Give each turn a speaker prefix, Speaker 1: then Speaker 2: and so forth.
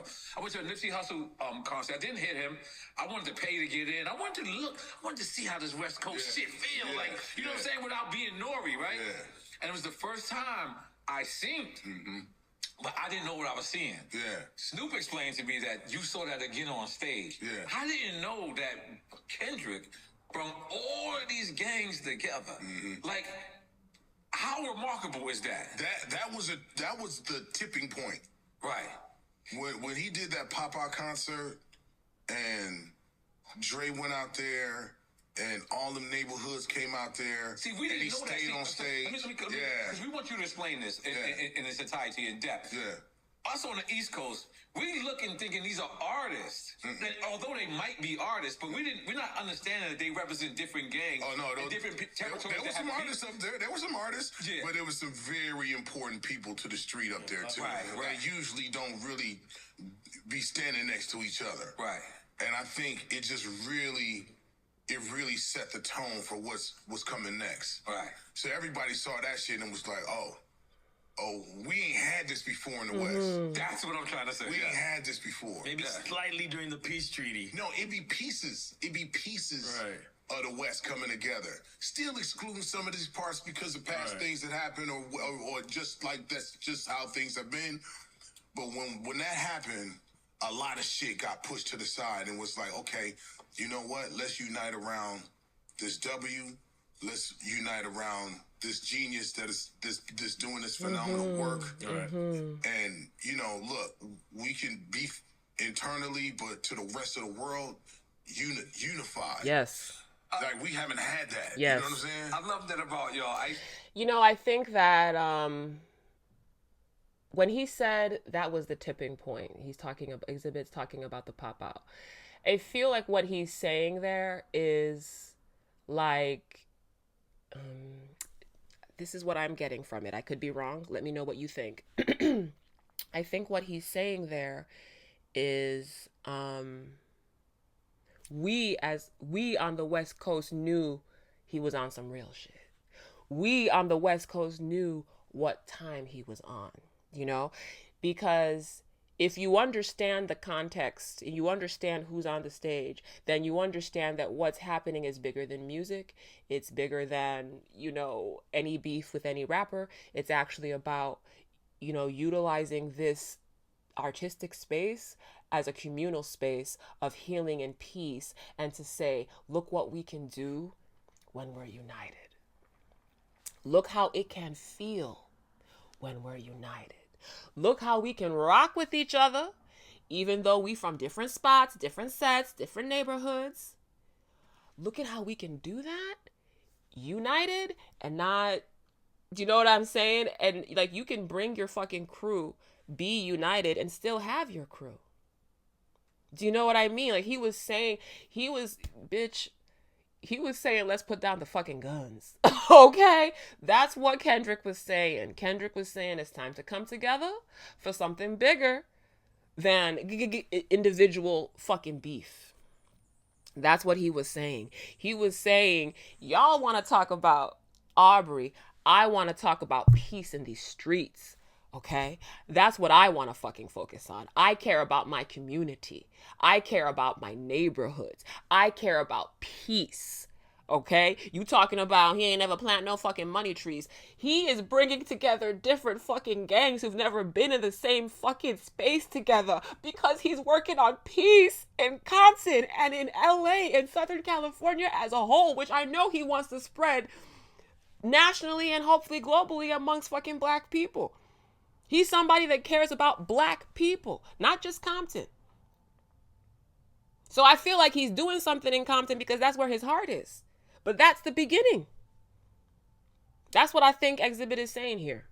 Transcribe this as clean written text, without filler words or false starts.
Speaker 1: show. I went to a Nipsey Hussle concert. I didn't hit him. I wanted to pay to get in. I wanted to see how this West Coast shit feel. Like, you know what I'm saying? Without being Nori, right? Yeah. And it was the first time I synced. Mm-hmm. But I didn't know what I was seeing. Yeah. Snoop explained to me that you saw that again on stage. Yeah. I didn't know that Kendrick brought all of these gangs together. Mm-hmm. Like, how remarkable is that? That was the tipping point. Right. When he did that pop-out concert and Dre went out there and all the neighborhoods came out there. See, we didn't know that. He stayed on stage. Because we want you to explain this in its entirety, in depth. Yeah. Us on the East Coast, we looking thinking these are artists. Mm-hmm. That, although they might be artists, but we're not understanding that they represent different gangs. Oh no, different territories. There were some artists up there. There were some artists, but there were some very important people to the street up there too. Right. They usually don't really be standing next to each other. Right. And I think it just really set the tone for what's coming next. Right. So everybody saw that shit and was like, oh, we ain't had this before in the West. That's what I'm trying to say. We ain't had this before. Maybe slightly during the peace treaty. No, it'd be pieces. It'd be pieces of the West coming together. Still excluding some of these parts because of past things that happened or just like that's just how things have been. But when that happened, a lot of shit got pushed to the side and was like, okay, you know what? Let's unite around this W. Let's unite around this genius that is this doing this phenomenal work. Right. And, you know, look, we can beef internally, but to the rest of the world, unified. Yes. Like, we haven't had that. Yes. You know what I'm saying? I love that about y'all.
Speaker 2: I think that when he said that was the tipping point, Xzibit's talking about the pop-out. I feel like what he's saying there is like, this is what I'm getting from it. I could be wrong. Let me know what you think. I think what he's saying there is we on the West Coast knew he was on some real shit. We on the West Coast knew what time he was on, because if you understand the context, you understand who's on the stage, then you understand that what's happening is bigger than music. It's bigger than, any beef with any rapper. It's actually about, utilizing this artistic space as a communal space of healing and peace, and to say, look what we can do when we're united. Look how it can feel when we're united. Look how we can rock with each other, even though we from different spots, different sets, different neighborhoods. Look at how we can do that, united and not, do you know what I'm saying? And like, you can bring your fucking crew, be united, and still have your crew. Do you know what I mean? Like, he was saying, let's put down the fucking guns. Okay? That's what Kendrick was saying. Kendrick was saying it's time to come together for something bigger than individual fucking beef. That's what he was saying. He was saying, y'all want to talk about Aubrey. I want to talk about peace in these streets. Okay? That's what I want to fucking focus on. I care about my community. I care about my neighborhoods. I care about peace. Okay? You talking about he ain't never plant no fucking money trees. He is bringing together different fucking gangs who've never been in the same fucking space together because he's working on peace in Compton and in LA and Southern California as a whole, which I know he wants to spread nationally and hopefully globally amongst fucking black people. He's somebody that cares about black people, not just Compton. So I feel like he's doing something in Compton because that's where his heart is. But that's the beginning. That's what I think Xzibit is saying here.